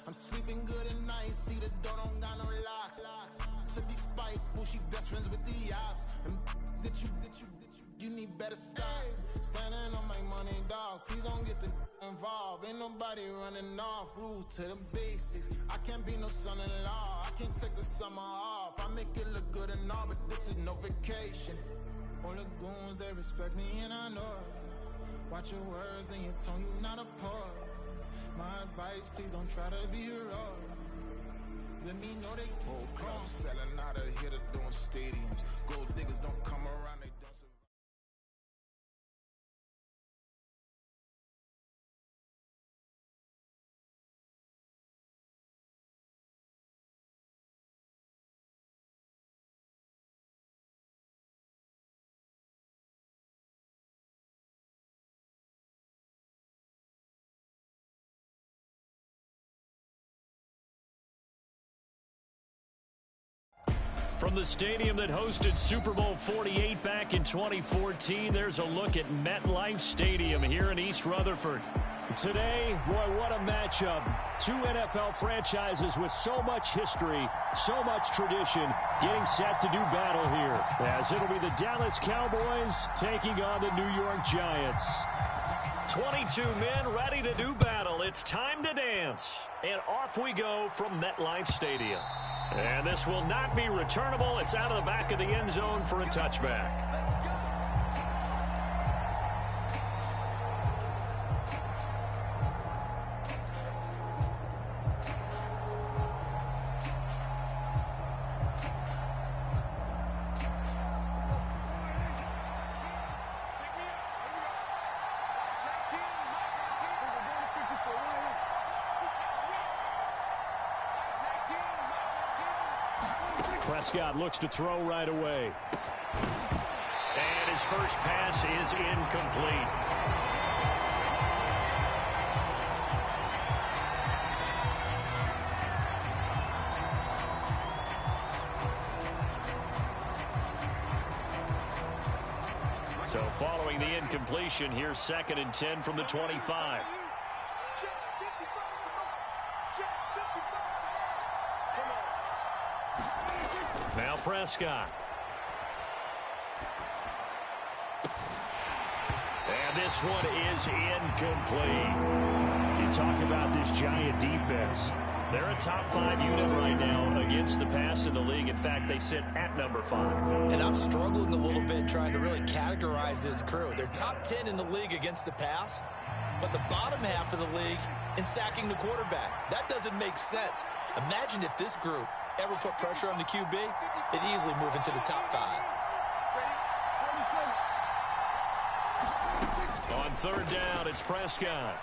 I'm sleeping good at night, see the door don't got no locks. To be spiteful, she best friends with the ops. And you need better stop. Standing on my money, dog. Please don't get the involved. Ain't nobody running off. Rules to the basics. I can't be no son-in-law. I can't take the summer off. I make it look good and all, but this is no vacation. All the goons, they respect me and I know it. Watch your words and your tone, you not a poet. My advice, please don't try to be heroic. Let me know they won't come. Selling out of here to doing stadiums. Gold diggers don't come around, they don't survive. From the stadium that hosted Super Bowl 48 back in 2014, there's a look at MetLife Stadium here in East Rutherford. Today, boy, what a matchup. Two NFL franchises with so much history, so much tradition, getting set to do battle here. As it'll be the Dallas Cowboys taking on the New York Giants. 22 men ready to do battle. It's time to dance. And off we go from MetLife Stadium. And this will not be returnable. It's out of the back of the end zone for a touchback. Prescott looks to throw right away. And his first pass is incomplete. So following the incompletion, here's 2nd and 10 from the 25. Now Prescott. And this one is incomplete. You talk about this Giant defense. They're a top 5 unit right now against the pass in the league. In fact, they sit at number 5. And I'm struggling a little bit trying to really categorize this crew. They're top 10 in the league against the pass, but the bottom half of the league in sacking the quarterback. That doesn't make sense. Imagine if this group ever put pressure on the QB, they'd easily move into the top 5. On 3rd down, it's Prescott.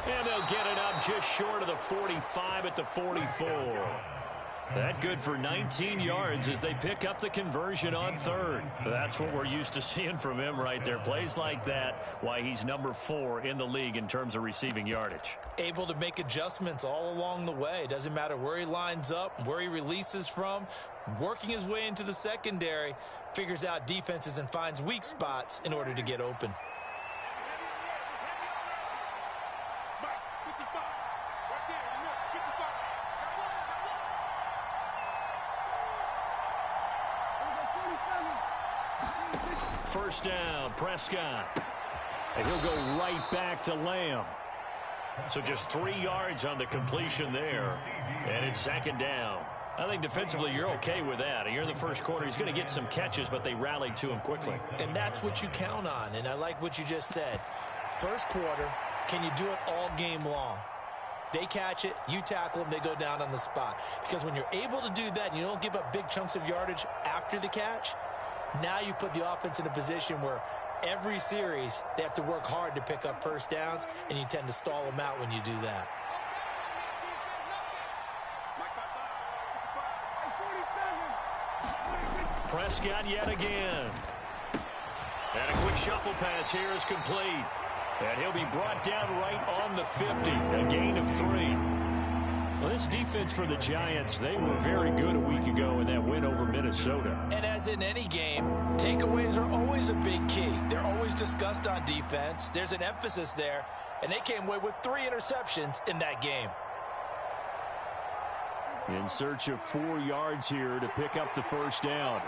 And they'll get it up just short of the 45 at the 44. That good for 19 yards as they pick up the conversion on 3rd. That's what we're used to seeing from him right there. Plays like that, why he's number 4 in the league in terms of receiving yardage. Able to make adjustments all along the way. Doesn't matter where he lines up, where he releases from. Working his way into the secondary, figures out defenses and finds weak spots in order to get open. First down, Prescott. And he'll go right back to Lamb. So just 3 yards on the completion there. And it's 2nd down. I think defensively you're okay with that. Here in the first quarter, he's going to get some catches, but they rallied to him quickly. And that's what you count on, and I like what you just said. First quarter, can you do it all game long? They catch it, you tackle them, they go down on the spot. Because when you're able to do that, and you don't give up big chunks of yardage after the catch, now you put the offense in a position where every series they have to work hard to pick up first downs, and you tend to stall them out when you do that. Prescott yet again. And a quick shuffle pass here is complete. And he'll be brought down right on the 50. A gain of 3. Well, this defense for the Giants, they were very good a week ago in that win over Minnesota. And as in any game, takeaways are always a big key. They're always discussed on defense. There's an emphasis there. and they came away with 3 interceptions in that game. In search of 4 yards here to pick up the first down.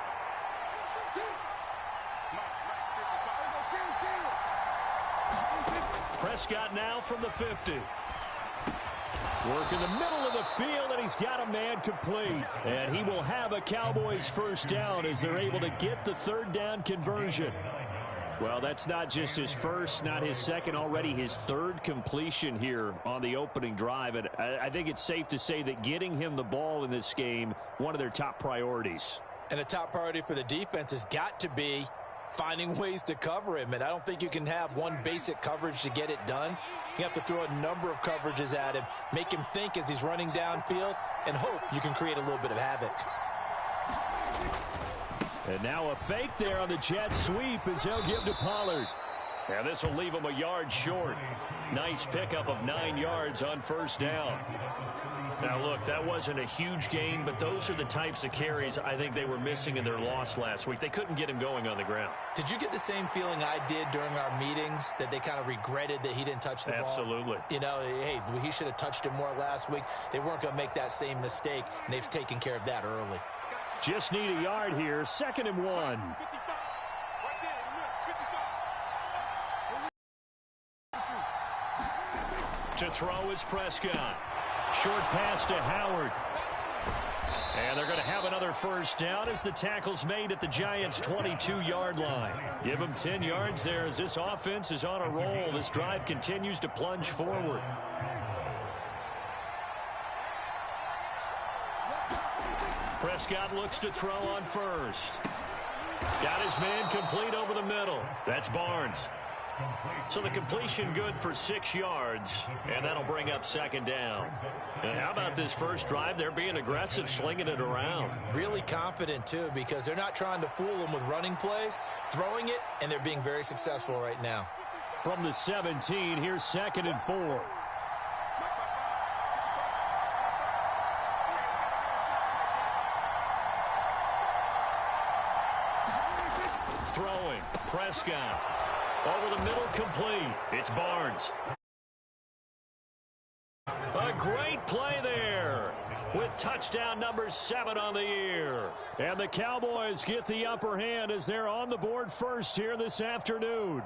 Prescott now from the 50. Work in the middle of the field, and he's got a man complete. And he will have a Cowboys first down as they're able to get the third down conversion. Well, that's not just his first, not his second, already his third completion here on the opening drive. And I think it's safe to say that getting him the ball in this game, one of their top priorities. And a top priority for the defense has got to be finding ways to cover him. And I don't think you can have one basic coverage to get it done. You have to throw a number of coverages at him, make him think as he's running downfield, and hope you can create a little bit of havoc. And now a fake there on the jet sweep as they'll give to Pollard. And this will leave him a yard short. Nice pickup of 9 yards on first down. Now, look, that wasn't a huge gain, but those are the types of carries I think they were missing in their loss last week. They couldn't get him going on the ground. Did you get the same feeling I did during our meetings, that they kind of regretted that he didn't touch the ball? Absolutely. You know, hey, he should have touched it more last week. They weren't going to make that same mistake, and they've taken care of that early. Just need a yard here, 2nd and 1. To throw is Prescott. Short pass to Howard. And they're going to have another first down as the tackle's made at the Giants' 22-yard line. Give them 10 yards there as this offense is on a roll. This drive continues to plunge forward. Prescott looks to throw on first. Got his man complete over the middle. That's Barnes. So the completion good for 6 yards, and that'll bring up 2nd down. And how about this first drive? They're being aggressive, slinging it around. Really confident, too, because they're not trying to fool them with running plays, throwing it, and they're being very successful right now. From the 17, here's 2nd and 4. Throwing, Prescott. Over the middle, complete. It's Barnes. A great play there with touchdown number 7 on the year. And the Cowboys get the upper hand as they're on the board first here this afternoon.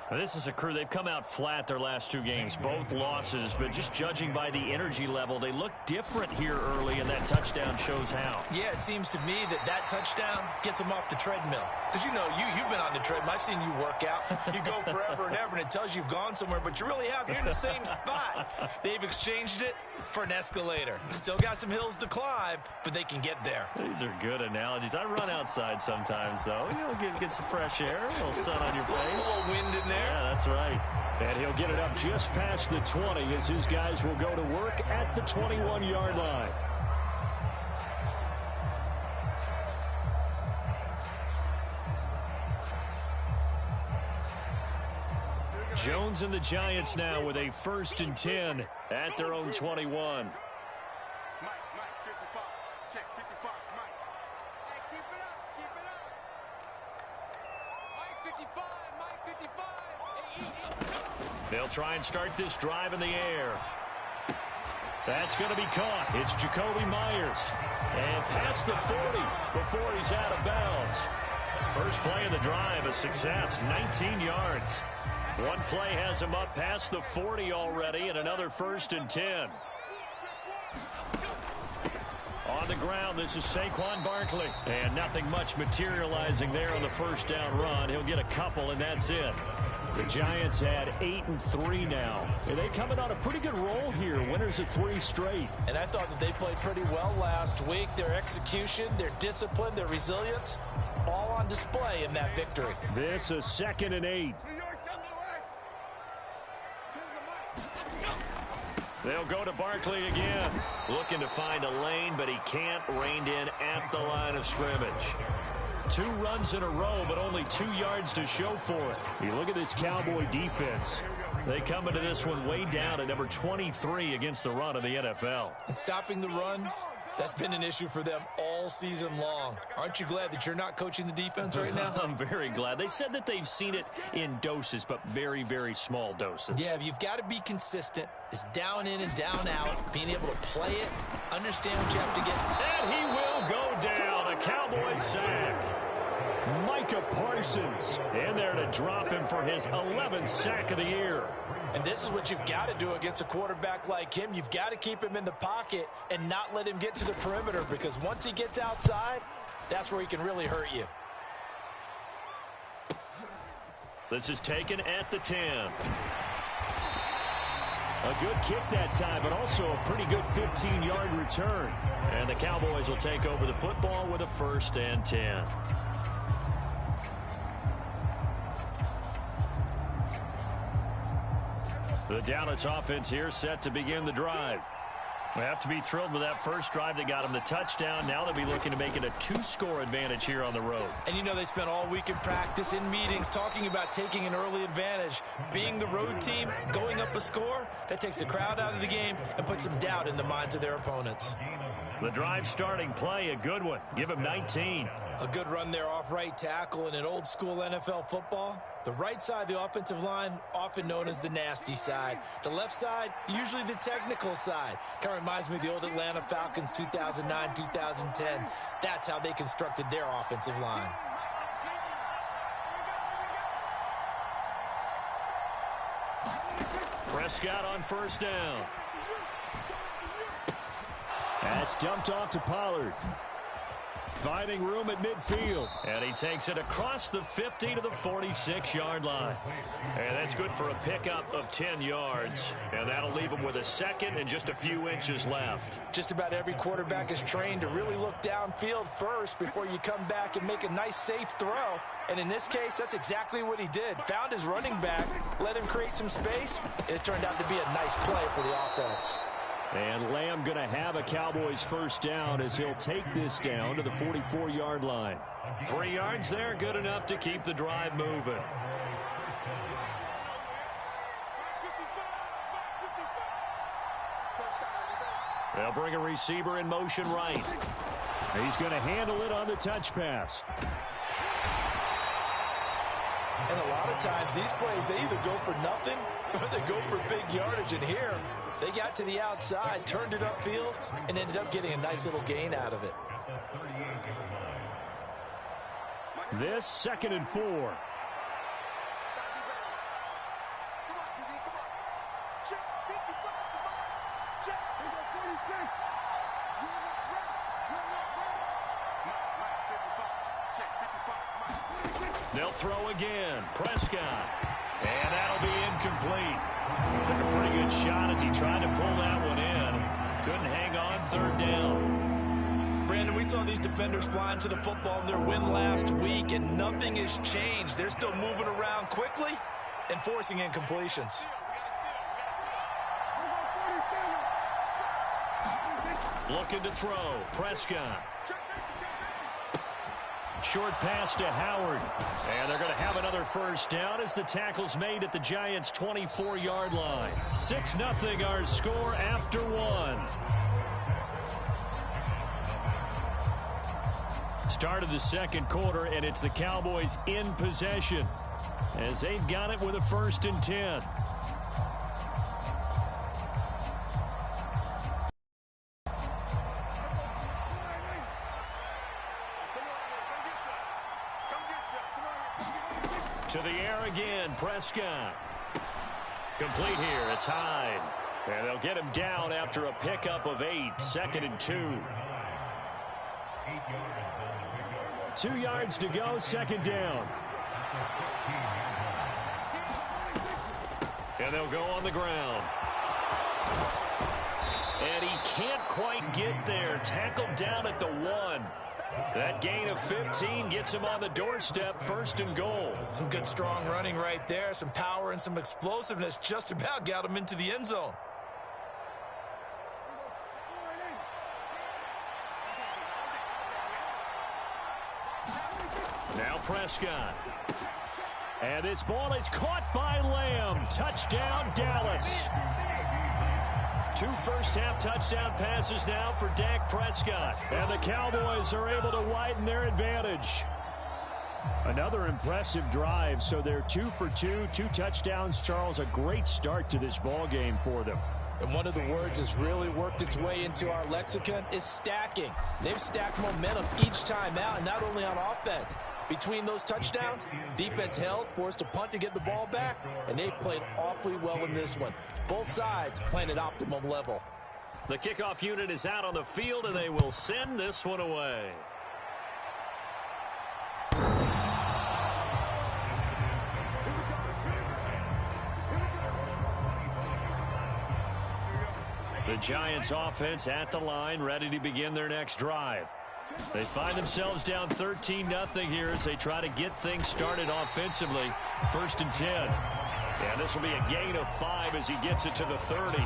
Now, this is a crew. They've come out flat their last 2 games, both losses, but just judging by the energy level, they look different here early, and that touchdown shows how. Yeah, it seems to me that touchdown gets them off the treadmill. Because, you know, you've been on the treadmill. I've seen you work out. You go forever and ever, and it tells you you've gone somewhere, but you really have. You're in the same spot. They've exchanged it for an escalator. Still got some hills to climb, but they can get there. These are good analogies. I run outside sometimes, though. You'll get some fresh air, a little sun on your face. A little wind in there. Yeah, that's right. And he'll get it up just past the 20 as his guys will go to work at the 21-yard line. Jones and the Giants now with a 1st and 10 at their own 21. They'll try and start this drive in the air. That's going to be caught. It's Jacoby Myers. And past the 40 before he's out of bounds. First play of the drive, a success, 19 yards. One play has him up past the 40 already, and another 1st and 10. On the ground, this is Saquon Barkley. And nothing much materializing there on the first down run. He'll get a couple, and that's it. The Giants had 8-3 now. And they coming on a pretty good roll here. Winners of 3 straight. And I thought that they played pretty well last week. Their execution, their discipline, their resilience, all on display in that victory. This is 2nd and 8. They'll go to Barkley again. Looking to find a lane, but he can't. Reined in at the line of scrimmage. 2 runs in a row, but only 2 yards to show for it. You look at this Cowboy defense. They come into this one way down at number 23 against the run of the NFL. And stopping the run That's been an issue for them all season long. Aren't you glad that you're not coaching the defense right now? I'm very glad. They said that they've seen it in doses, but very, very small doses. Yeah, you've got to be consistent. It's down in and down out, being able to play it, understand what you have to get. And he will go down. A Cowboys sack. Micah Parsons in there to drop him for his 11th sack of the year. And this is what you've got to do against a quarterback like him. You've got to keep him in the pocket and not let him get to the perimeter, because once he gets outside, that's where he can really hurt you. This is taken at the 10. A good kick that time, but also a pretty good 15-yard return. And the Cowboys will take over the football with a 1st and 10. The Dallas offense here set to begin the drive. They have to be thrilled with that first drive that got them the touchdown. Now they'll be looking to make it a 2-score advantage here on the road. And you know, they spent all week in practice, in meetings, talking about taking an early advantage. Being the road team, going up a score, that takes the crowd out of the game and puts some doubt in the minds of their opponents. The drive starting play, a good one. Give him 19. A good run there off right tackle in an old-school NFL football. The right side of the offensive line, often known as the nasty side. The left side, usually the technical side. Kind of reminds me of the old Atlanta Falcons 2009-2010. That's how they constructed their offensive line. Prescott on 1st down. That's dumped off to Pollard. Finding room at midfield. And he takes it across the 50 to the 46-yard line. And that's good for a pickup of 10 yards. And that'll leave him with a 2nd and just a few inches left. Just about every quarterback is trained to really look downfield first before you come back and make a nice, safe throw. And in this case, that's exactly what he did. Found his running back, let him create some space, and it turned out to be a nice play for the offense. And Lamb going to have a Cowboys 1st down as he'll take this down to the 44-yard line. 3 yards there, good enough to keep the drive moving. They'll bring a receiver in motion right. He's going to handle it on the touch pass. And a lot of times these plays, they either go for nothing or they go for big yardage. And here, they got to the outside, turned it upfield, and ended up getting a nice little gain out of it. This 2nd and 4. They'll throw again. Prescott. And that'll be incomplete. Took a pretty good shot as he tried to pull that one in. Couldn't hang on 3rd down. Brandon, we saw these defenders flying to the football in their win last week, and nothing has changed. They're still moving around quickly and forcing incompletions. Looking to throw. Prescott. Short pass to Howard. And they're going to have another 1st down as the tackle's made at the Giants' 24-yard line. 6-0 our score after 1. Start of the 2nd quarter, and it's the Cowboys in possession as they've got it with a 1st and 10. To the air again, Prescott. Complete here, it's Hyde. And they'll get him down after a pickup of 8, 2nd and 2. 2 yards to go, 2nd down. And they'll go on the ground. And he can't quite get there. Tackled down at the 1. That gain of 15 gets him on the doorstep, 1st and goal. Some good strong running right there. Some power and some explosiveness just about got him into the end zone. Now Prescott. And this ball is caught by Lamb. Touchdown, Dallas. 2 first-half touchdown passes now for Dak Prescott. And the Cowboys are able to widen their advantage. Another impressive drive, so they're 2 for 2, 2 touchdowns. Charles, a great start to this ball game for them. And one of the words that's really worked its way into our lexicon is stacking. They've stacked momentum each time out, and not only on offense. Between those touchdowns, defense held, forced a punt to get the ball back, and they played awfully well in this one. Both sides playing at optimum level. The kickoff unit is out on the field, and they will send this one away. The Giants offense at the line, ready to begin their next drive. They find themselves down 13-0 here as they try to get things started offensively. 1st and 10. And this will be a gain of 5 as he gets it to the 30.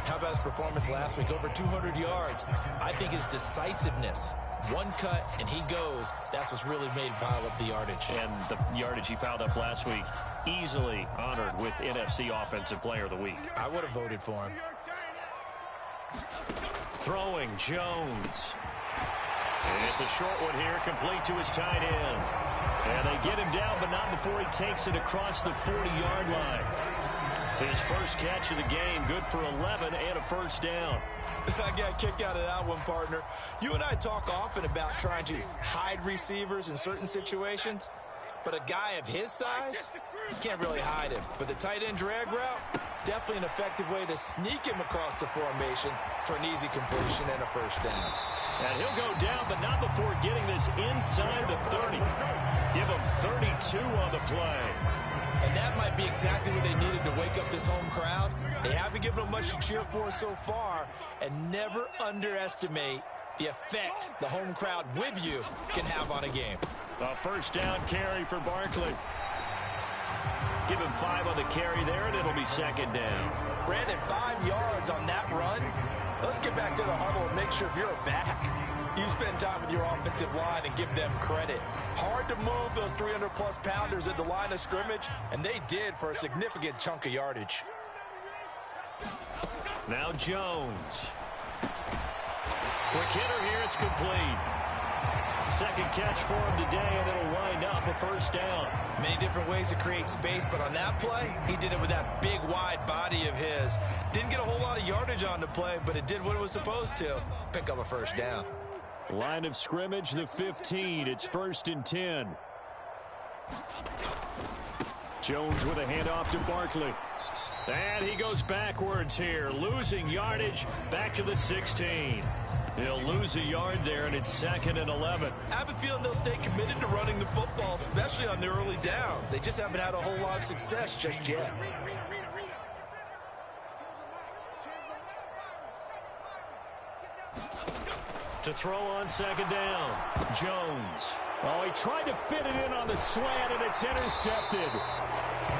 How about his performance last week? Over 200 yards. I think his decisiveness. One cut, and he goes. That's what's really made him pile up the yardage. And the yardage he piled up last week, easily honored with NFC Offensive Player of the Week. I would have voted for him. Throwing, Jones. And it's a short one here, complete to his tight end. And they get him down, but not before he takes it across the 40-yard line. His first catch of the game, good for 11 and a first down. I got a kick out of that one, partner. You and I talk often about trying to hide receivers in certain situations, but a guy of his size, you can't really hide him. But the tight end drag route, definitely an effective way to sneak him across the formation for an easy completion and a first down. And he'll go down, but not before getting this inside the 30. Give him 32 on the play. And that might be exactly what they needed to wake up this home crowd. They haven't given them much to cheer for so far, and never underestimate the effect the home crowd with you can have on a game. A first down carry for Barkley. Give him 5 on the carry there, and it'll be 2nd down. Brandon, 5 yards on that run. Let's get back to the huddle and make sure if you're back, you spend time with your offensive line and give them credit. Hard to move those 300-plus pounders at the line of scrimmage, and they did for a significant chunk of yardage. Now Jones. Quick hitter here, it's complete. Second catch for him today, and it'll wind up a first down. Many different ways to create space, but on that play, he did it with that big, wide body of his. Didn't get a whole lot of yardage on the play, but it did what it was supposed to. Pick up a first down. Line of scrimmage, the 15. It's 1st and 10. Jones with a handoff to Barkley. And he goes backwards here, losing yardage back to the 16. He'll lose a yard there, and it's 2nd and 11. I have a feeling they'll stay committed to running the football, especially on the early downs. They just haven't had a whole lot of success just yet. To throw on 2nd down, Jones. Oh, he tried to fit it in on the slant, and it's intercepted.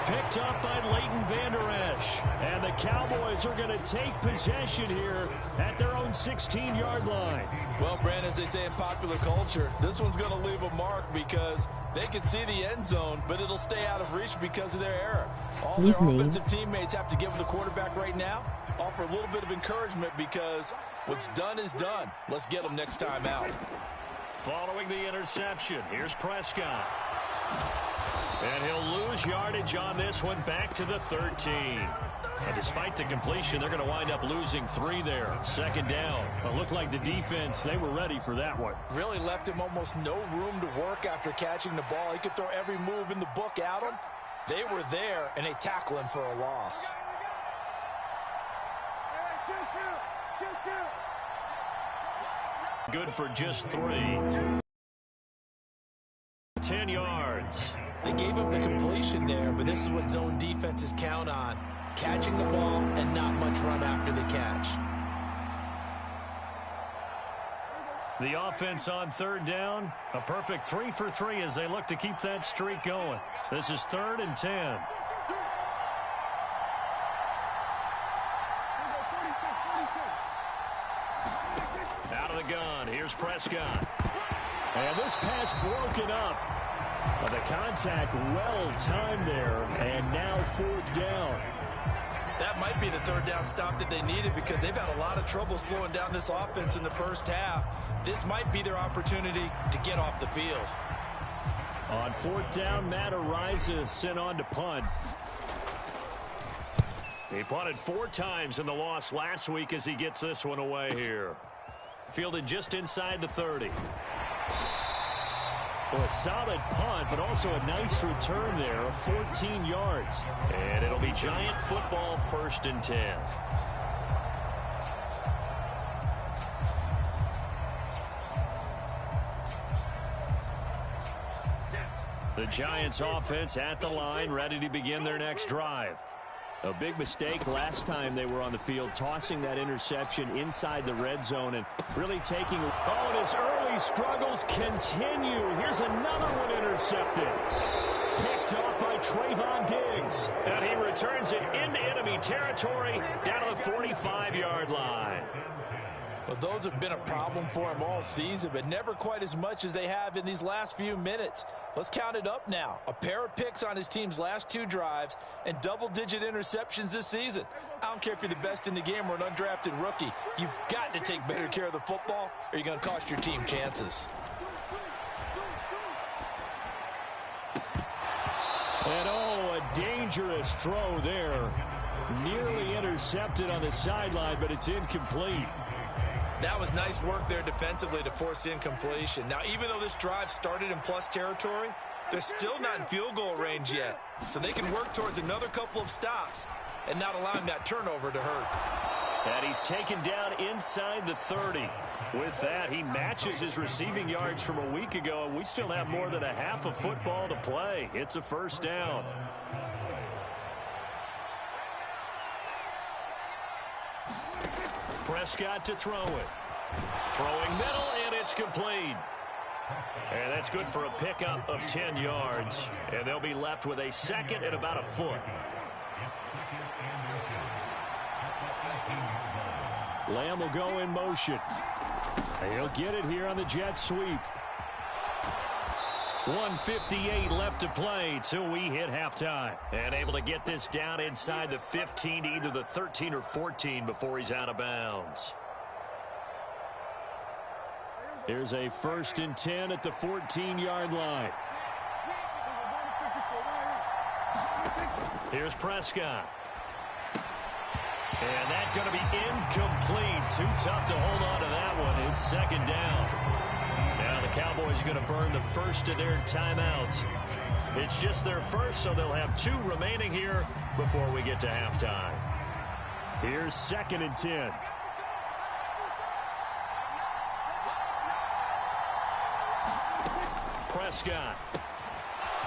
Picked up by Leighton Vander Esch. And the Cowboys are going to take possession here at their own 16-yard line. Well, Brandon, as they say in popular culture, this one's going to leave a mark because they can see the end zone, but it'll stay out of reach because of their error. All their offensive teammates have to give the quarterback right now, offer a little bit of encouragement because what's done is done. Let's get them next time out. Following the interception, here's Prescott. And he'll lose yardage on this one back to the 13. And despite the completion, they're going to wind up losing 3 there. 2nd down. It looked like the defense, they were ready for that one. Really left him almost no room to work after catching the ball. He could throw every move in the book at him. They were there, and they tackle him for a loss. Good for just 3. 10 yards. They gave up the completion there, but this is what zone defenses count on. Catching the ball and not much run after the catch. The offense on 3rd down. A perfect 3 for 3 as they look to keep that streak going. This is 3rd and 10. Out of the gun. Here's Prescott. And this pass broken up. The contact well timed there, and now 4th down. That might be the third down stop that they needed because they've had a lot of trouble slowing down this offense in the first half. This might be their opportunity to get off the field. On fourth down, Matt Ariza sent on to punt. He punted 4 times in the loss last week as he gets this one away here. Fielded just inside the 30. Well, a solid punt, but also a nice return there of 14 yards. And it'll be Giant football, 1st and 10. The Giants offense at the line, ready to begin their next drive. A big mistake last time they were on the field, tossing that interception inside the red zone and really taking... Oh, and his early struggles continue. Here's another one intercepted. Picked off by Trayvon Diggs. And he returns it into enemy territory down to the 45-yard line. Well, those have been a problem for him all season, but never quite as much as they have in these last few minutes. Let's count it up now. A pair of picks on his team's last 2 drives and double-digit interceptions this season. I don't care if you're the best in the game or an undrafted rookie. You've got to take better care of the football or you're going to cost your team chances. And oh, a dangerous throw there. Nearly intercepted on the sideline, but it's incomplete. That was nice work there defensively to force incompletion. Now, even though this drive started in plus territory, they're still not in field goal range yet. So they can work towards another couple of stops and not allowing that turnover to hurt. And he's taken down inside the 30. With that, he matches his receiving yards from a week ago, and we still have more than a half of football to play. It's a 1st down. Prescott to throw it. Throwing middle, and it's complete. And that's good for a pickup of 10 yards. And they'll be left with a 2nd and about a foot. Lamb will go in motion. He'll get it here on the jet sweep. 1:58 left to play till we hit halftime. And able to get this down inside the 15, either the 13 or 14 before he's out of bounds. Here's a 1st and 10 at the 14-yard line. Here's Prescott. And that's going to be incomplete. Too tough to hold on to that one. It's 2nd down. Now the Cowboys are going to burn the first of their timeouts. It's just their first, so they'll have 2 remaining here before we get to halftime. Here's 2nd and 10. Prescott.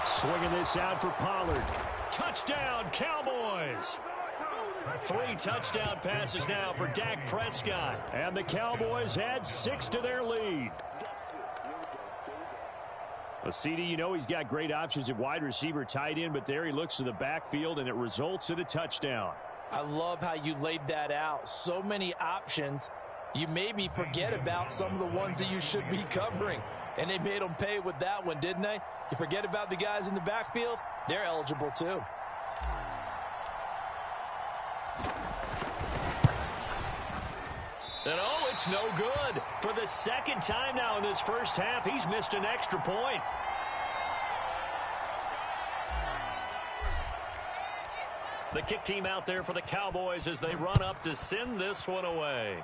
Swinging this out for Pollard. Touchdown, Cowboys! 3 touchdown passes now for Dak Prescott. And the Cowboys add 6 to their lead. Well, CD, you know he's got great options at wide receiver, tight end, but there he looks to the backfield, and it results in a touchdown. I love how you laid that out. So many options. You maybe forget about some of the ones that you should be covering. And they made them pay with that one, didn't they? You forget about the guys in the backfield, they're eligible too. And oh, it's no good. For the 2nd time now in this first half, he's missed an extra point. The kick team out there for the Cowboys as they run up to send this one away.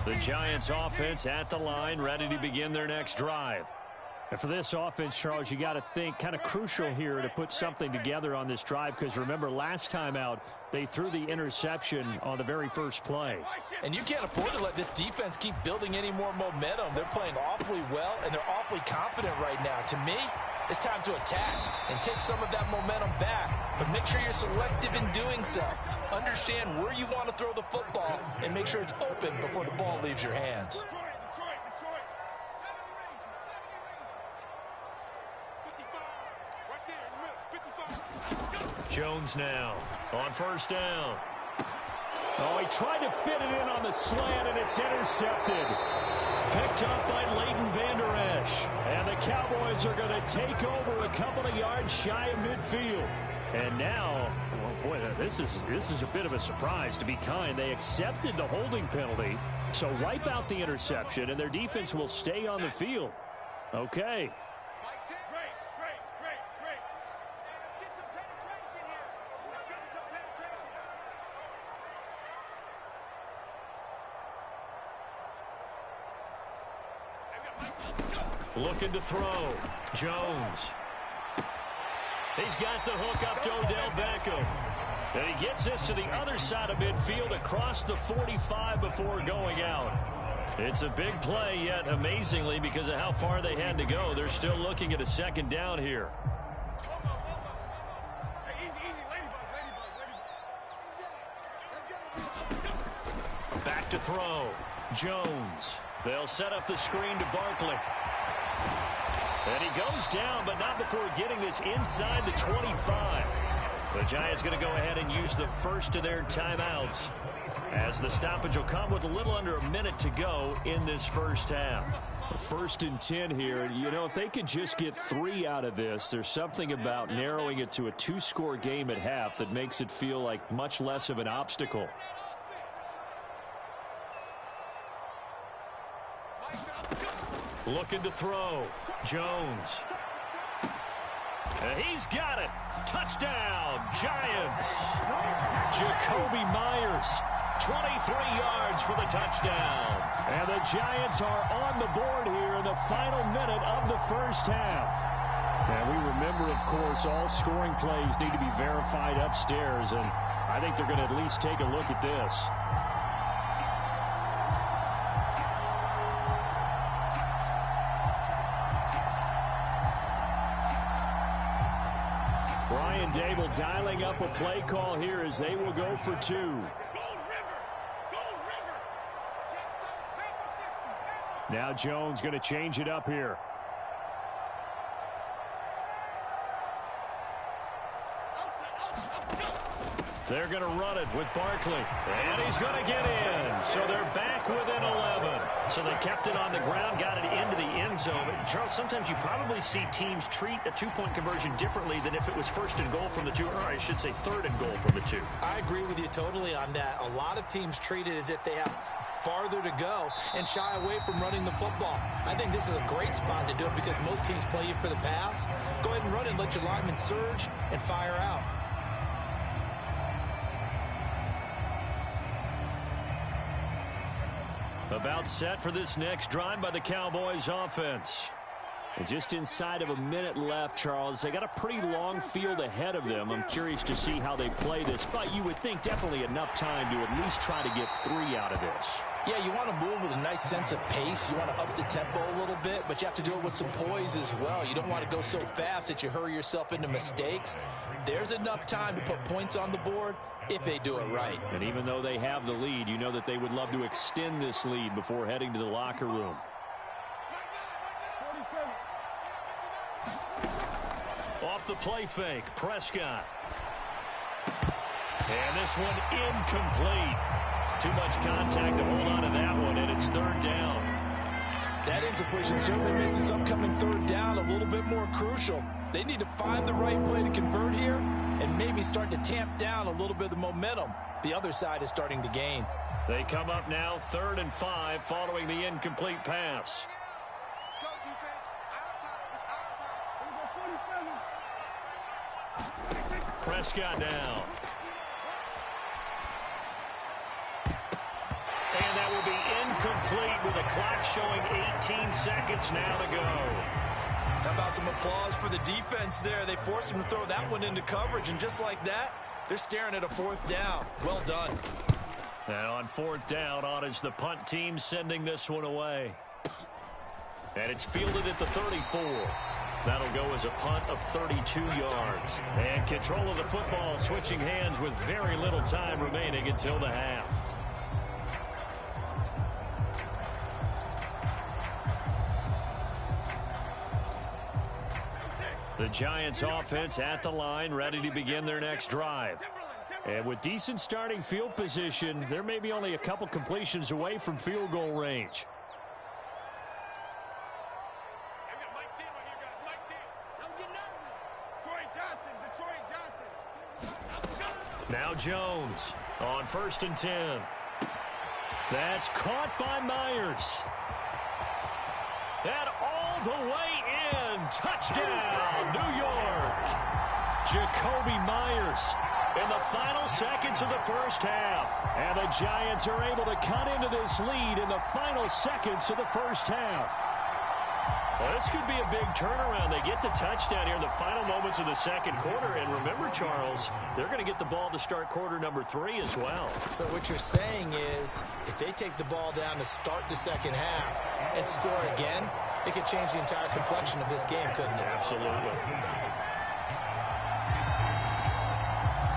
The Giants offense at the line, ready to begin their next drive. And for this offense, Charles, you got to think kind of crucial here to put something together on this drive, because remember last time out they threw the interception on the very first play. And you can't afford to let this defense keep building any more momentum. They're playing awfully well, and they're awfully confident right now. To me, it's time to attack and take some of that momentum back. But make sure you're selective in doing so. Understand where you want to throw the football and make sure it's open before the ball leaves your hands. Jones now on first down. Oh, he tried to fit it in on the slant, and it's intercepted. Picked up by Leighton Vander Esch. And the Cowboys are going to take over a couple of yards shy of midfield. And now, oh boy, this is a bit of a surprise, to be kind. They accepted the holding penalty, so wipe out the interception, and their defense will stay on the field. Okay. Looking to throw. Jones. He's got the hook up to Odell Beckham. And he gets this to the other side of midfield across the 45 before going out. It's a big play, yet amazingly, because of how far they had to go, they're still looking at a second down here. Back to throw. Jones. They'll set up the screen to Barkley. And he goes down, but not before getting this inside the 25. The Giants going to go ahead and use the first of their timeouts, as the stoppage will come with a little under a minute to go in this first half. 1st and 10 here. You know, if they could just get 3 out of this, there's something about narrowing it to a 2-score game at half that makes it feel like much less of an obstacle. Looking to throw. Jones. And he's got it. Touchdown, Giants. Jacoby Myers, 23 yards for the touchdown. And the Giants are on the board here in the final minute of the first half. And we remember, of course, all scoring plays need to be verified upstairs, and I think they're going to at least take a look at this. Brian Dable dialing up a play call here as they will go for 2. Now Jones going to change it up here. They're going to run it with Barkley. And he's going to get in. So they're back within 11. So they kept it on the ground, got it into the end zone. Charles, sometimes you probably see teams treat a 2-point conversion differently than if it was 1st and goal from the 2, or I should say 3rd and goal from the 2. I agree with you totally on that. A lot of teams treat it as if they have farther to go and shy away from running the football. I think this is a great spot to do it because most teams play you for the pass. Go ahead and run it, let your linemen surge and fire out. About set for this next drive by the Cowboys offense. And just inside of a minute left, Charles. They got a pretty long field ahead of them. I'm curious to see how they play this, but you would think definitely enough time to at least try to get 3 out of this. Yeah, you want to move with a nice sense of pace. You want to up the tempo a little bit, but you have to do it with some poise as well. You don't want to go so fast that you hurry yourself into mistakes. There's enough time to put points on the board if they do it right. And even though they have the lead, you know that they would love to extend this lead before heading to the locker room. Off the play fake, Prescott. And this one incomplete. Too much contact to hold on to that one, and it's 3rd down. That incompletion certainly makes this upcoming 3rd down a little bit more crucial. They need to find the right play to convert here and maybe start to tamp down a little bit of the momentum the other side is starting to gain. They come up now 3rd and 5 following the incomplete pass. Let's go, defense. Out of time. It's out of time. Prescott now. And that will be incomplete with the clock showing 18 seconds now to go. How about some applause for the defense there? They forced him to throw that one into coverage, and just like that, they're staring at a 4th down. Well done. And on 4th down, on is the punt team sending this one away. And it's fielded at the 34. That'll go as a punt of 32 yards. And control of the football switching hands with very little time remaining until the half. The Giants offense at the line, ready to begin their next drive. And with decent starting field position, they're maybe only a couple completions away from field goal range. Now Jones on 1st and 10. That's caught by Myers. And all the way in. Touchdown, New York. Jacoby Myers in the final seconds of the first half. And the Giants are able to cut into this lead in the final seconds of the first half. Well, this could be a big turnaround. They get the touchdown here in the final moments of the second quarter. And remember, Charles, they're going to get the ball to start quarter number 3 as well. So what you're saying is if they take the ball down to start the second half and score again, it could change the entire complexion of this game, couldn't it? Absolutely.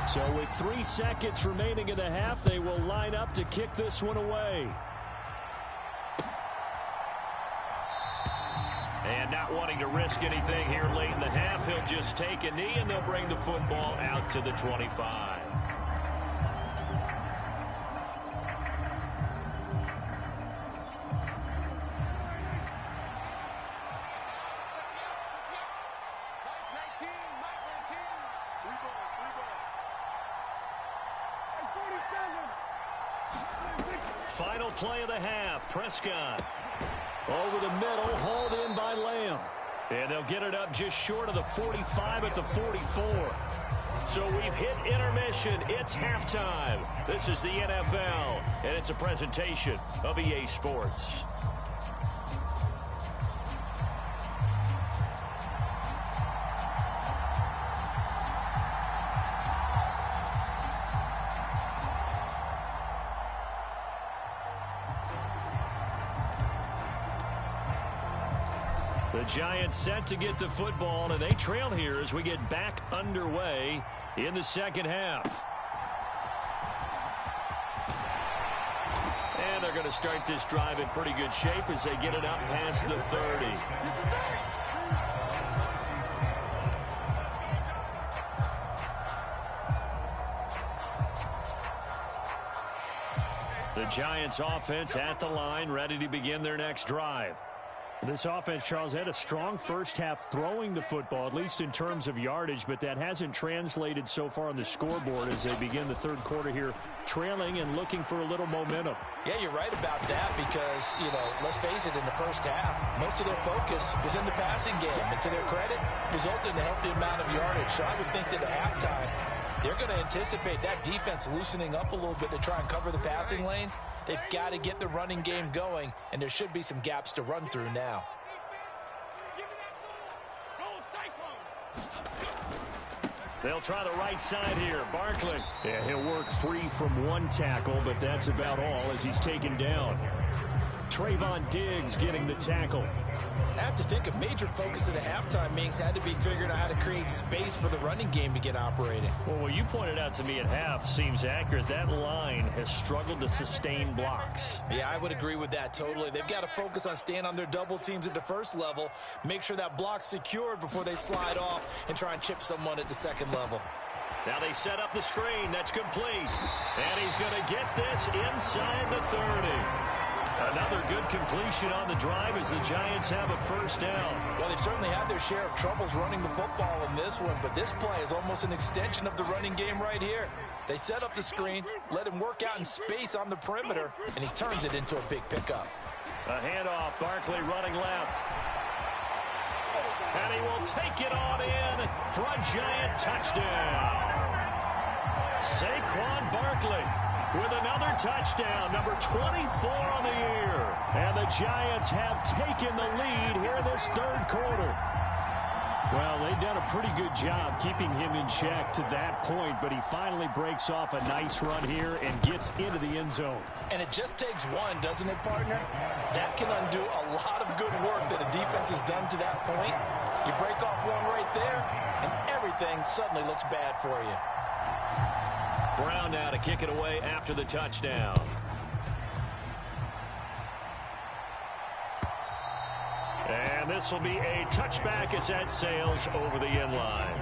So with 3 seconds remaining in the half, they will line up to kick this one away. And not wanting to risk anything here late in the half, he'll just take a knee and they'll bring the football out to the 25. Final play of the half, Prescott. Over the middle, hauled in by Lamb. And they'll get it up just short of the 45 at the 44. So we've hit intermission. It's halftime. This is the NFL, and it's a presentation of EA Sports. The Giants set to get the football, and they trail here as we get back underway in the second half. And they're going to start this drive in pretty good shape as they get it up past the 30. The Giants offense at the line, ready to begin their next drive. This offense, Charles, had a strong first half throwing the football, at least in terms of yardage, but that hasn't translated so far on the scoreboard as they begin the third quarter here, trailing and looking for a little momentum. Yeah, you're right about that because, let's face it, in the first half, most of their focus was in the passing game. And to their credit, resulted in a healthy amount of yardage. So I would think that at halftime, they're going to anticipate that defense loosening up a little bit to try and cover the passing lanes. They've got to get the running game going, and there should be some gaps to run through now. They'll try the right side here. Barkley. Yeah, he'll work free from one tackle, but that's about all as he's taken down. Trayvon Diggs getting the tackle. I have to think a major focus at the halftime meetings had to be figuring out how to create space for the running game to get operating. Well, what you pointed out to me at half seems accurate. That line has struggled to sustain blocks. Yeah, I would agree with that totally. They've got to focus on staying on their double teams at the first level, make sure that block's secured before they slide off and try and chip someone at the second level. Now they set up the screen. That's complete. And he's going to get this inside the 30. Another good completion on the drive as the Giants have a first down. Well, they've certainly had their share of troubles running the football in this one, but this play is almost an extension of the running game right here. They set up the screen, let him work out in space on the perimeter, and he turns it into a big pickup. A handoff, Barkley running left. And he will take it on in for a Giant touchdown. Saquon Barkley with another touchdown, number 24 on the year. And the Giants have taken the lead here this third quarter. Well, they've done a pretty good job keeping him in check to that point, but he finally breaks off a nice run here and gets into the end zone. And it just takes one, doesn't it, partner? That can undo a lot of good work that a defense has done to that point. You break off one right there, and everything suddenly looks bad for you. Brown now to kick it away after the touchdown. And this will be a touchback as that sails over the end line.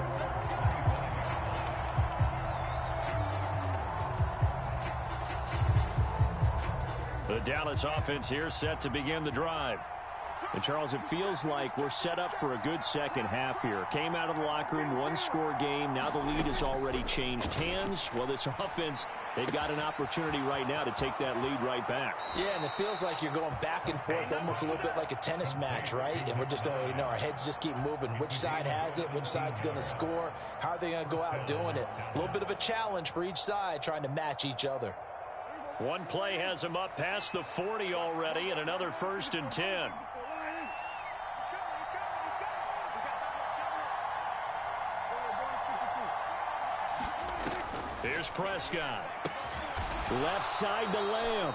The Dallas offense here set to begin the drive. And, Charles, it feels like we're set up for a good second half here. Came out of the locker room, one-score game. Now the lead has already changed hands. Well, this offense, they've got an opportunity right now to take that lead right back. Yeah, and it feels like you're going back and forth almost a little bit like a tennis match, right? And we're just, our heads just keep moving. Which side has it? Which side's going to score? How are they going to go out doing it? A little bit of a challenge for each side trying to match each other. One play has them up past the 40 already, and another 1st and 10. Here's Prescott. Left side to Lamb.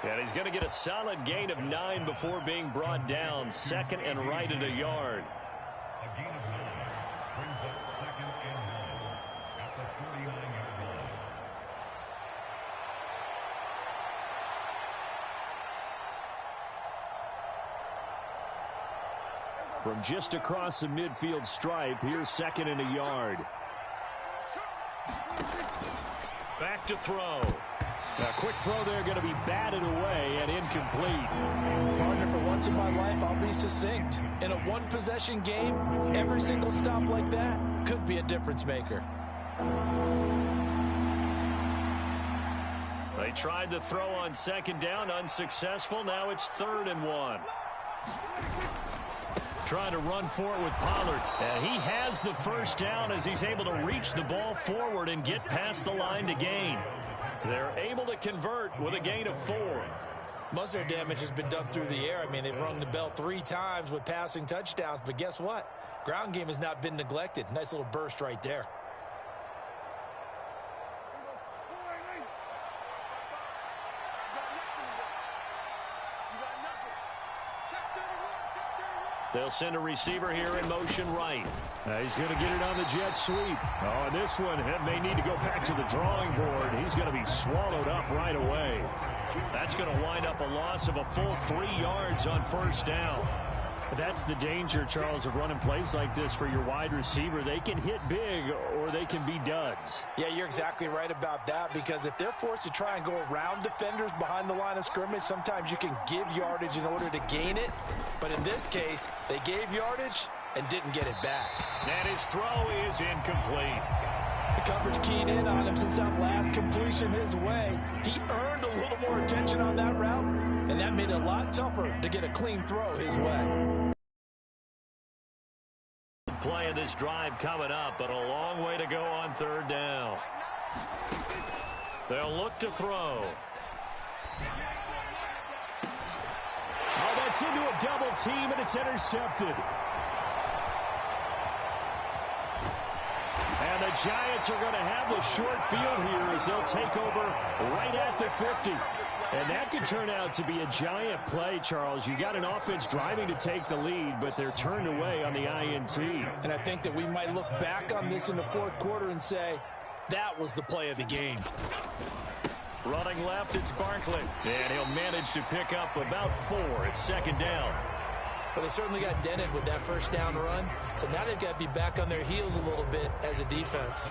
And he's going to get a solid gain of 9 before being brought down. 2nd and right at a yard. A gain of 9 brings up 2nd and 1 at the 49-yard line. From just across the midfield stripe, here's 2nd and a yard. Back to throw. A quick throw there, going to be batted away and incomplete. Partner, for once in my life, I'll be succinct. In a one-possession game, every single stop like that could be a difference maker. They tried the throw on 2nd down, unsuccessful. Now it's 3rd and 1. Trying to run for it with Pollard. And he has the 1st down as he's able to reach the ball forward and get past the line to gain. They're able to convert with a gain of 4. Most of their damage has been done through the air. I mean, they've rung the bell 3 times with passing touchdowns. But guess what? Ground game has not been neglected. Nice little burst right there. They'll send a receiver here in motion right. He's going to get it on the jet sweep. Oh, and this one may need to go back to the drawing board. He's going to be swallowed up right away. That's going to wind up a loss of a full 3 yards on 1st down. That's the danger, Charles, of running plays like this for your wide receiver. They can hit big or they can be duds. Yeah, you're exactly right about that, because if they're forced to try and go around defenders behind the line of scrimmage, sometimes you can give yardage in order to gain it. But in this case, they gave yardage and didn't get it back. And his throw is incomplete. The coverage keyed in on him since that last completion his way. He earned a little more attention on that route, and that made it a lot tougher to get a clean throw his way. Play of this drive coming up, but a long way to go on 3rd down. They'll look to throw. Oh, that's into a double team, and it's intercepted. And the Giants are going to have the short field here as they'll take over right at the 50. And that could turn out to be a giant play, Charles. You got an offense driving to take the lead, but they're turned away on the INT. And I think that we might look back on this in the 4th quarter and say, that was the play of the game. Running left, it's Barkley. And he'll manage to pick up about 4. It's 2nd down. But they certainly got dented with that 1st down run. So now they've got to be back on their heels a little bit as a defense.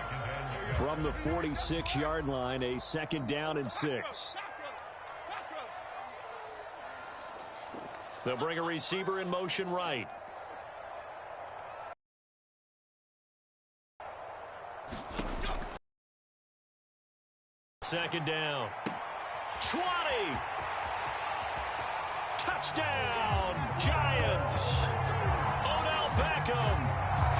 From the 46-yard line, a 2nd down and 6. They'll bring a receiver in motion right. Second down. 20. Touchdown, Giants. Odell Beckham,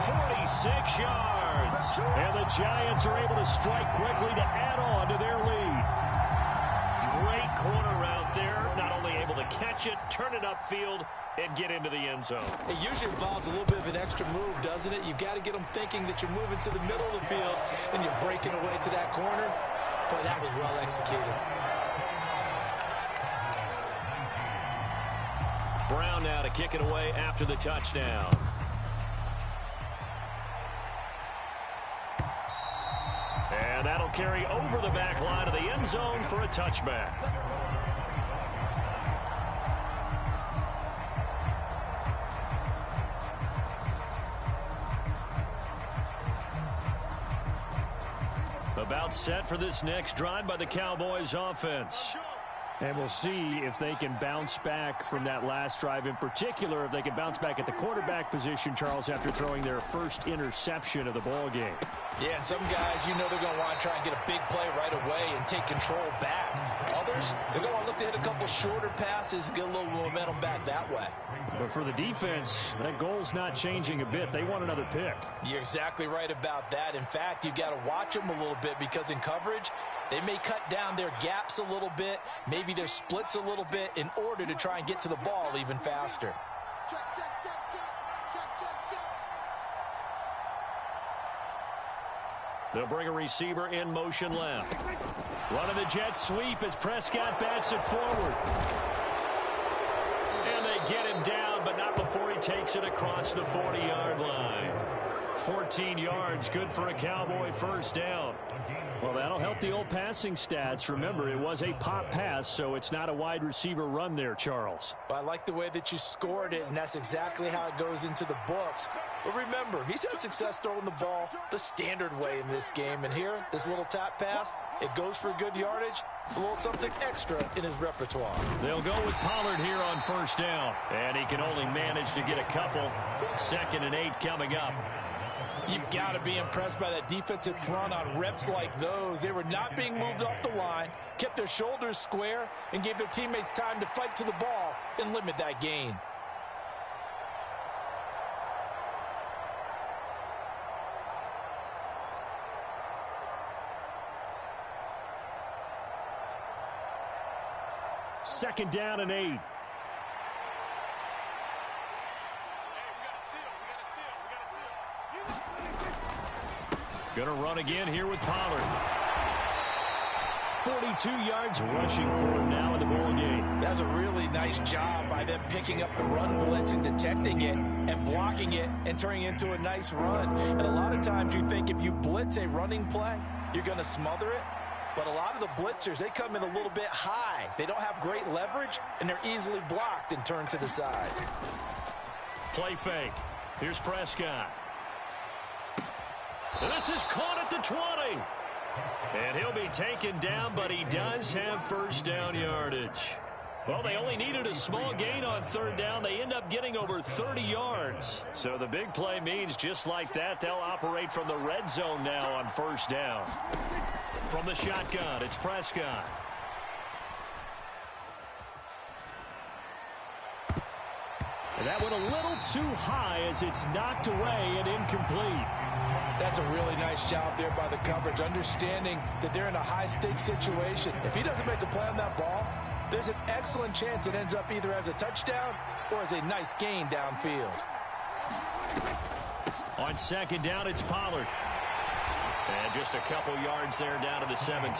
46 yards. And the Giants are able to strike quickly to add on to their lead. Great corner route there. Not only able to catch it, turn it upfield, and get into the end zone. It usually involves a little bit of an extra move, doesn't it? You've got to get them thinking that you're moving to the middle of the field and you're breaking away to that corner. Boy, that was well executed. Brown now to kick it away after the touchdown. And that'll carry over the back line of the end zone for a touchback. About set for this next drive by the Cowboys offense. And we'll see if they can bounce back from that last drive, in particular, if they can bounce back at the quarterback position, Charles, after throwing their first interception of the ball game. Yeah, and some guys, you know they're going to want to try and get a big play right away and take control back. Others, they're going to look to hit a couple shorter passes and get a little momentum back that way. But for the defense, that goal's not changing a bit. They want another pick. You're exactly right about that. In fact, you've got to watch them a little bit because in coverage, they may cut down their gaps a little bit, maybe their splits a little bit in order to try and get to the ball even faster. They'll bring a receiver in motion left. Running the jet sweep as Prescott bats it forward. And they get him down, but not before he takes it across the 40-yard line. 14 yards, good for a Cowboy first down. Well, that'll help the old passing stats. Remember, it was a pop pass, so it's not a wide receiver run there, Charles. Well, I like the way that you scored it, and that's exactly how it goes into the books. But remember, he's had success throwing the ball the standard way in this game. And here, this little tap pass, it goes for good yardage, a little something extra in his repertoire. They'll go with Pollard here on first down. And he can only manage to get a couple. 2nd and 8 coming up. You've got to be impressed by that defensive front on reps like those. They were not being moved off the line, kept their shoulders square, and gave their teammates time to fight to the ball and limit that gain. Second down and 8. Gonna run again here with Pollard. 42 yards rushing for him now in the ball game. That's a really nice job by them picking up the run blitz and detecting it and blocking it and turning it into a nice run. And a lot of times you think if you blitz a running play, you're going to smother it. But a lot of the blitzers, they come in a little bit high. They don't have great leverage, and they're easily blocked and turned to the side. Play fake. Here's Prescott. This is caught at the 20. And he'll be taken down, but he does have first down yardage. Well, they only needed a small gain on third down. They end up getting over 30 yards. So the big play means just like that, they'll operate from the red zone now on first down. From the shotgun, it's Prescott. And that went a little too high as it's knocked away and incomplete. That's a really nice job there by the coverage, understanding that they're in a high-stakes situation. If he doesn't make a play on that ball, there's an excellent chance it ends up either as a touchdown or as a nice gain downfield. On second down, it's Pollard. And just a couple yards there down to the 17.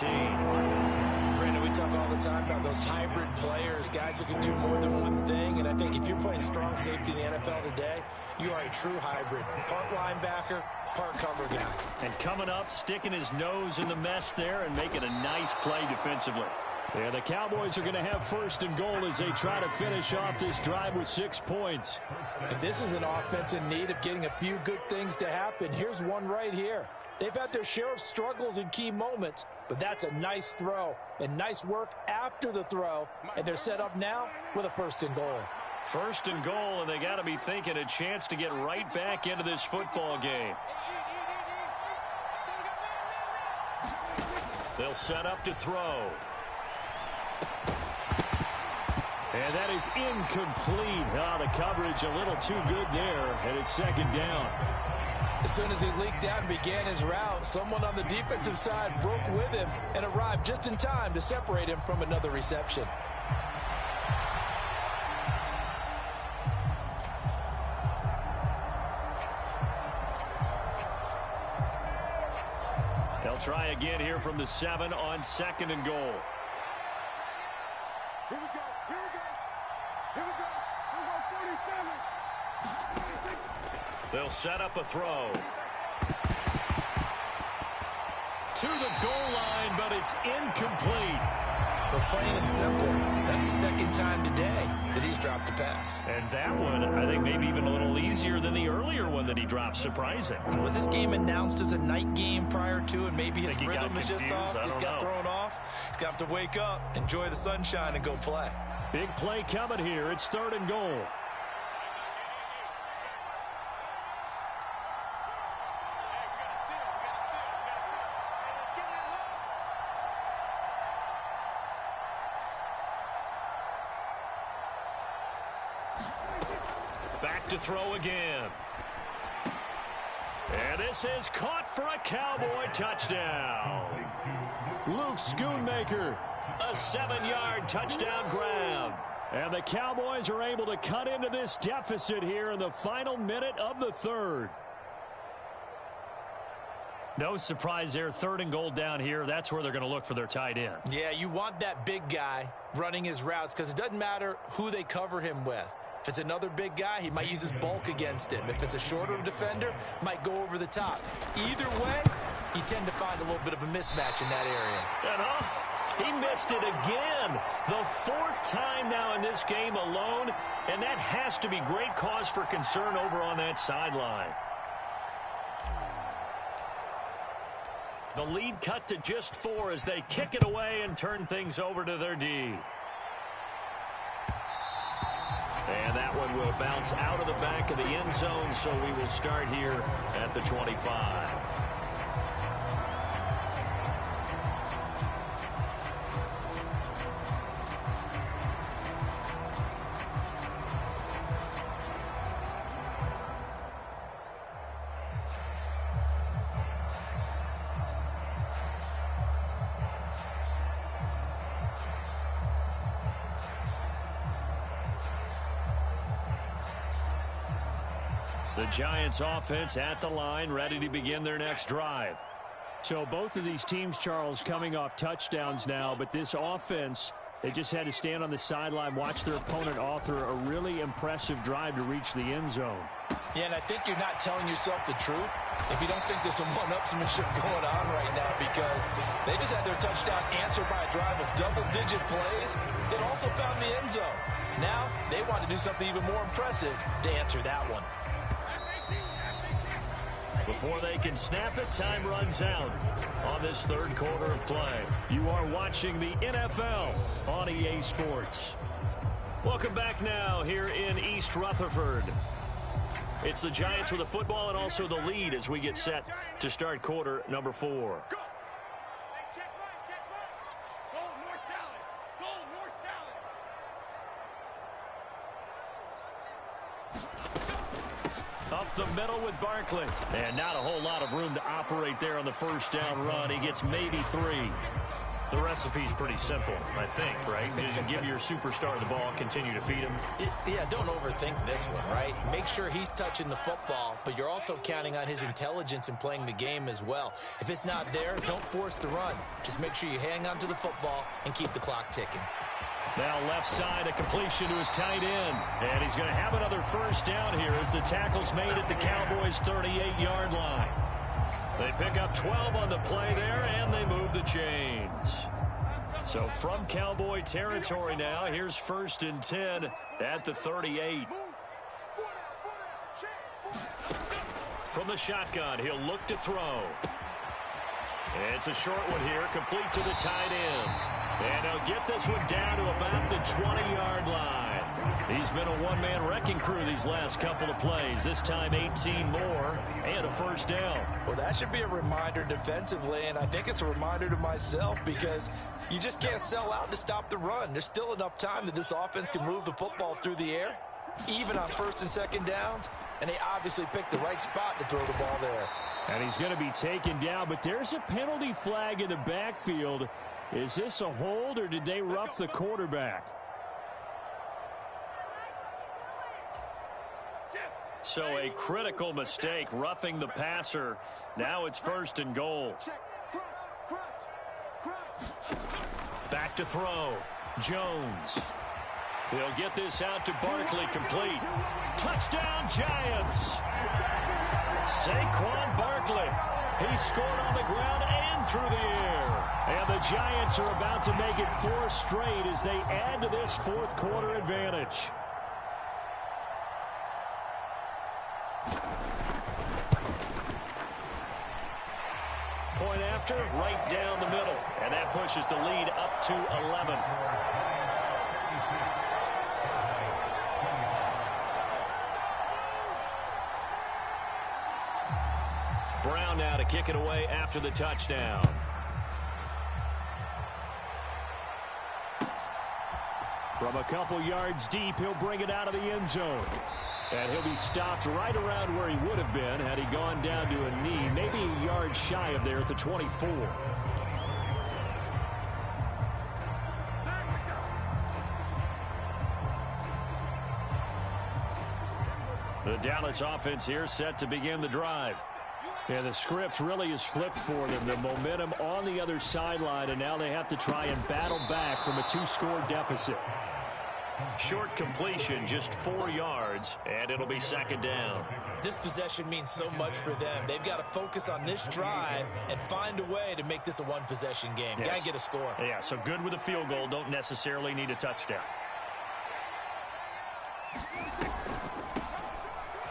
Brandon, we talk all the time about those hybrid players, guys who can do more than one thing. And I think if you're playing strong safety in the NFL today, you are a true hybrid. Part linebacker, part cover guy. And coming up, sticking his nose in the mess there and making a nice play defensively. Yeah, the Cowboys are going to have first and goal as they try to finish off this drive with 6 points. And this is an offense in need of getting a few good things to happen. Here's one right here. They've had their share of struggles in key moments, but that's a nice throw and nice work after the throw. And they're set up now with a first and goal. First and goal, and they got to be thinking a chance to get right back into this football game. They'll set up to throw. And that is incomplete. Oh, the coverage a little too good there, and it's second down. As soon as he leaked out and began his route, someone on the defensive side broke with him and arrived just in time to separate him from another reception. They'll try again here from the 7 on second and goal. Here we go. Here we go. Here we go. Here we go. 47. They'll set up a throw. To the goal line, but it's incomplete. But plain and simple, that's the second time today that he's dropped a pass. And that one, I think, maybe even a little easier than the earlier one that he dropped. Surprising. Was this game announced as a night game prior to, and maybe his rhythm is just off? He's got thrown off? going to have to wake up, enjoy the sunshine, and go play. Big play coming here. It's 3rd and goal. Back to throw again. And this is caught for a Cowboy touchdown. Luke Schoonmaker, a 7-yard touchdown grab. And the Cowboys are able to cut into this deficit here in the final minute of the 3rd. No surprise there, 3rd and goal down here. That's where they're going to look for their tight end. Yeah, you want that big guy running his routes because it doesn't matter who they cover him with. If it's another big guy, he might use his bulk against him. If it's a shorter defender, might go over the top. Either way, you tend to find a little bit of a mismatch in that area. And he missed it again. The 4th time now in this game alone, and that has to be great cause for concern over on that sideline. The lead cut to just 4 as they kick it away and turn things over to their D. And that one will bounce out of the back of the end zone, so we will start here at the 25. The Giants offense at the line, ready to begin their next drive. So both of these teams, Charles, coming off touchdowns now, but this offense, they just had to stand on the sideline, watch their opponent author a really impressive drive to reach the end zone. Yeah, and I think you're not telling yourself the truth if you don't think there's some one-upsmanship going on right now, because they just had their touchdown answered by a drive of double-digit plays that also found the end zone. Now they want to do something even more impressive to answer that one. Before they can snap it, time runs out on this 3rd quarter of play. You are watching the NFL on EA Sports. Welcome back now here in East Rutherford. It's the Giants with the football and also the lead as we get set to start quarter number 4. Up the middle with Barkley. And not a whole lot of room to operate there on the 1st down run. He gets maybe 3. The recipe's pretty simple, I think, right? Just give your superstar the ball, continue to feed him. Yeah, don't overthink this one, right? Make sure he's touching the football, but you're also counting on his intelligence in playing the game as well. If it's not there, don't force the run. Just make sure you hang on to the football and keep the clock ticking. Now left side, a completion to his tight end. And he's going to have another 1st down here as the tackle's made at the Cowboys' 38-yard line. They pick up 12 on the play there, and they move the chains. So from Cowboy territory now, here's 1st and 10 at the 38. From the shotgun, he'll look to throw. It's a short one here, complete to the tight end. And he'll get this one down to about the 20-yard line. He's been a one-man wrecking crew these last couple of plays. This time 18 more and a 1st down. Well, that should be a reminder defensively, and I think it's a reminder to myself because you just can't sell out to stop the run. There's still enough time that this offense can move the football through the air, even on 1st and 2nd downs, and they obviously picked the right spot to throw the ball there. And he's going to be taken down, but there's a penalty flag in the backfield. Is this a hold, or did they rough the quarterback? So a critical mistake, roughing the passer. Now it's 1st and goal. Back to throw. Jones. He'll get this out to Barkley, complete. Touchdown, Giants! Saquon Barkley. He scored on the ground and through the air. And the Giants are about to make it 4 straight as they add to this 4th quarter advantage. going after? Right down the middle. And that pushes the lead up to 11. Brown now to kick it away after the touchdown. From a couple yards deep, he'll bring it out of the end zone. And he'll be stopped right around where he would have been had he gone down to a knee, maybe a yard shy of there at the 24. The Dallas offense here set to begin the drive. Yeah, the script really is flipped for them. The momentum on the other sideline, and now they have to try and battle back from a 2-score deficit. Short completion, just 4 yards, and it'll be second down. This possession means so much for them. They've got to focus on this drive and find a way to make this a one-possession game. Yes. Got to get a score. Yeah, so good with a field goal. Don't necessarily need a touchdown.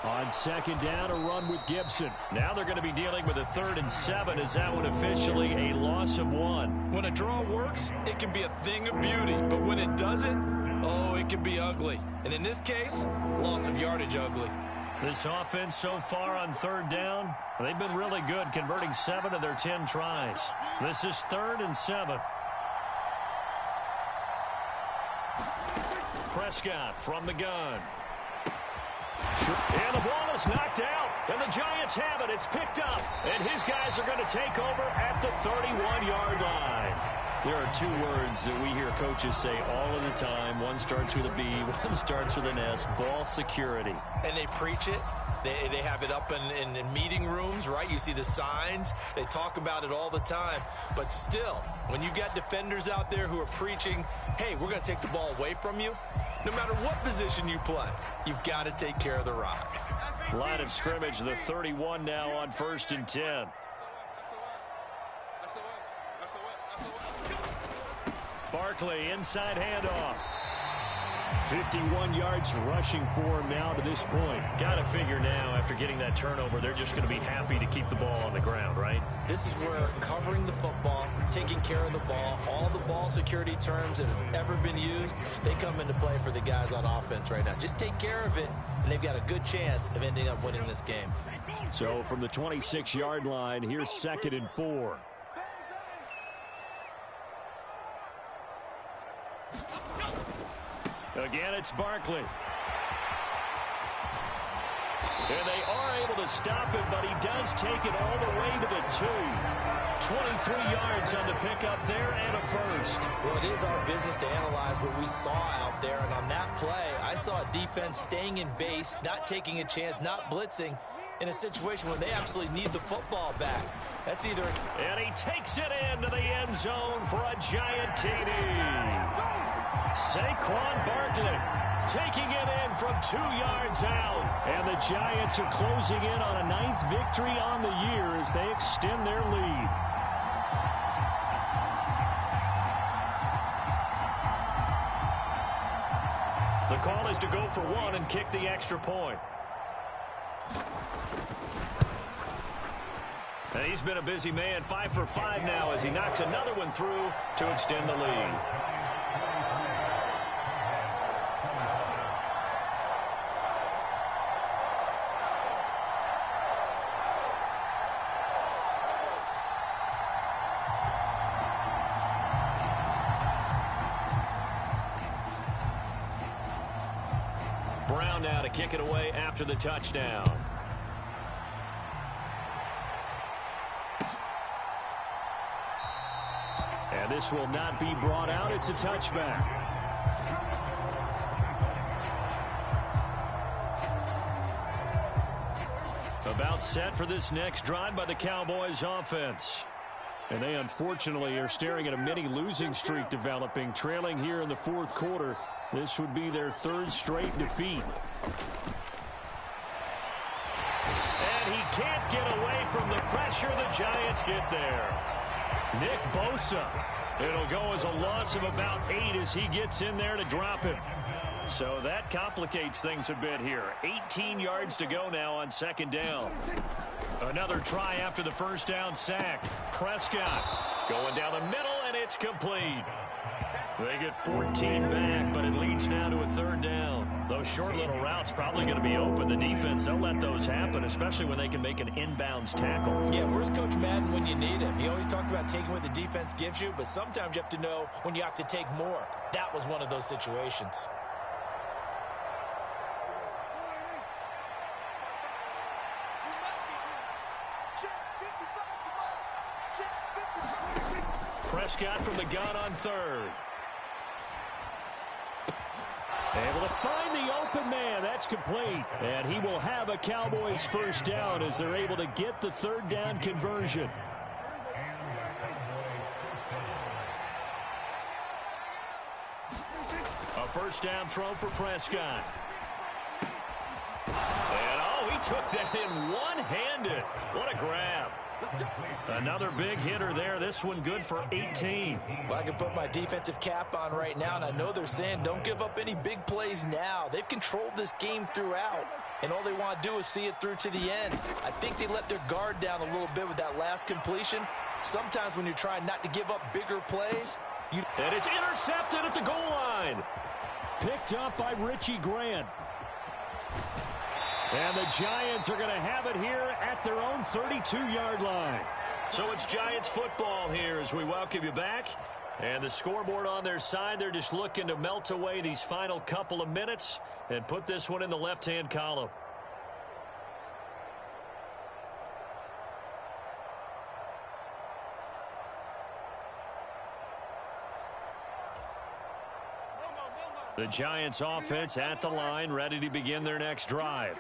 On second down, a run with Gibson. Now they're going to be dealing with a 3rd and 7. Is that one officially a loss of 1? When a draw works, it can be a thing of beauty. But when it doesn't, oh, it can be ugly. And in this case, loss of yardage ugly. This offense so far on 3rd down, they've been really good, converting 7 of their 10 tries. This is 3rd and 7. Prescott from the gun. And the ball is knocked out, and the Giants have it. It's picked up, and his guys are going to take over at the 31-yard line. There are 2 words that we hear coaches say all of the time. One starts with a B, one starts with an S, ball security. And they preach it. They have it up in meeting rooms, right? You see the signs. They talk about it all the time. But still, when you got defenders out there who are preaching, hey, we're going to take the ball away from you, no matter what position you play, you've got to take care of the rock. Line of scrimmage, the 31 now on 1st and 10. Barkley, inside handoff. 51 yards rushing for him now to this point. Got to figure now, after getting that turnover, they're just going to be happy to keep the ball on the ground, right? This is where covering the football, taking care of the ball, all the ball security terms that have ever been used, they come into play for the guys on offense right now. Just take care of it, and they've got a good chance of ending up winning this game. So from the 26-yard line, here's 2nd and 4. Again, it's Barkley. And they are able to stop him, but he does take it all the way to the 2. 23 yards on the pickup there and a first. Well, it is our business to analyze what we saw out there. And on that play, I saw a defense staying in base, not taking a chance, not blitzing in a situation where they absolutely need the football back. That's either... And he takes it into the end zone for a giant TD. Saquon Barkley taking it in from 2 yards out. And the Giants are closing in on a 9th victory on the year as they extend their lead. The call is to go for 1 and kick the extra point. And he's been a busy man, 5 for 5 now as he knocks another one through to extend the lead. Brown now to kick it away after the touchdown. And this will not be brought out. It's a touchback. About set for this next drive by the Cowboys offense. And they unfortunately are staring at a mini losing streak developing, trailing here in the 4th quarter. This would be their 3rd straight defeat. And he can't get away from the pressure. The Giants get there. Nick Bosa. It'll go as a loss of about 8 as he gets in there to drop him. So that complicates things a bit here. 18 yards to go now on 2nd down. Another try after the first down sack. Prescott going down the middle, and it's complete. They get 14 back, but it leads now to a third down. Those short little routes probably going to be open. The defense, they'll let those happen, especially when they can make an inbounds tackle. Yeah, where's Coach Madden when you need him? He always talked about taking what the defense gives you, but sometimes you have to know when you have to take more. That was one of those situations. Prescott from the gun on third. Able to find the open man. That's complete. And he will have a Cowboys first down as they're able to get the third down conversion. A first down throw for Prescott. And oh, he took that in one-handed. What a grab. Another big hitter there. This one good for 18. Well, I can put my defensive cap on right now, and I know they're saying don't give up any big plays now. They've controlled this game throughout, and all they want to do is see it through to the end. I think they let their guard down a little bit with that last completion. Sometimes when you're trying not to give up bigger plays, and it's intercepted at the goal line. Picked up by Richie Grant. And the Giants are going to have it here at their own 32-yard line. So it's Giants football here as we welcome you back. And the scoreboard on their side, they're just looking to melt away these final couple of minutes and put this one in the left-hand column. The Giants offense at the line, ready to begin their next drive.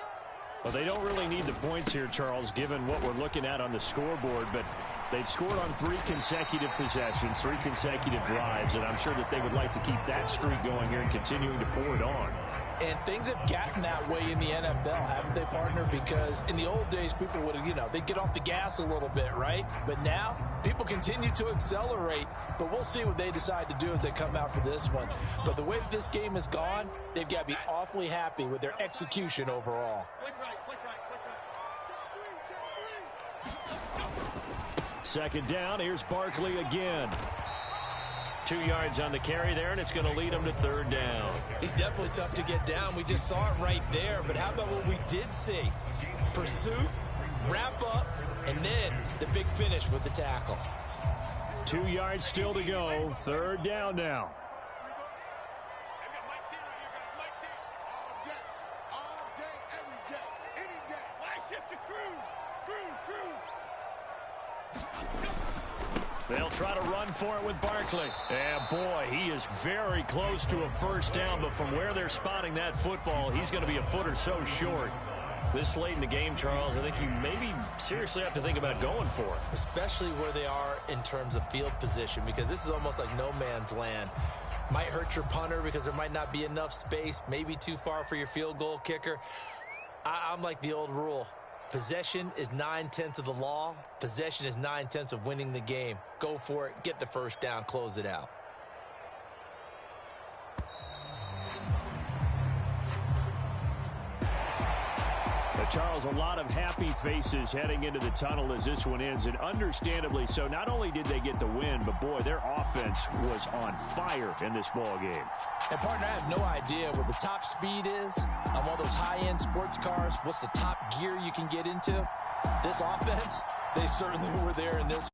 Well, they don't really need the points here, Charles, given what we're looking at on the scoreboard, but they've scored on 3 consecutive possessions, 3 consecutive drives, and I'm sure that they would like to keep that streak going here and continuing to pour it on. And things have gotten that way in the NFL, haven't they, partner? Because in the old days, people would have, they'd get off the gas a little bit, right? But now, people continue to accelerate, but we'll see what they decide to do as they come out for this one. But the way that this game has gone, they've got to be awfully happy with their execution overall. Second down, here's Barkley again. 2 yards on the carry there, and it's going to lead him to third down. He's definitely tough to get down. We just saw it right there, but how about what we did see? Pursuit, wrap up, and then the big finish with the tackle. 2 yards still to go. Third down now. They'll try to run for it with Barkley. And, boy, he is very close to a first down, but from where they're spotting that football, he's going to be a foot or so short. This late in the game, Charles, I think you maybe seriously have to think about going for it. Especially where they are in terms of field position, because this is almost like no man's land. Might hurt your punter because there might not be enough space, maybe too far for your field goal kicker. I'm like the old rule. Possession is 9/10 of the law. Possession is 9/10 of winning the game. Go for it. Get the first down. Close it out. But Charles, a lot of happy faces heading into the tunnel as this one ends, and understandably so. Not only did they get the win, but, boy, their offense was on fire in this ball game. And, partner, I have no idea what the top speed is on one of those high-end sports cars. What's the top gear you can get into? This offense, they certainly were there in this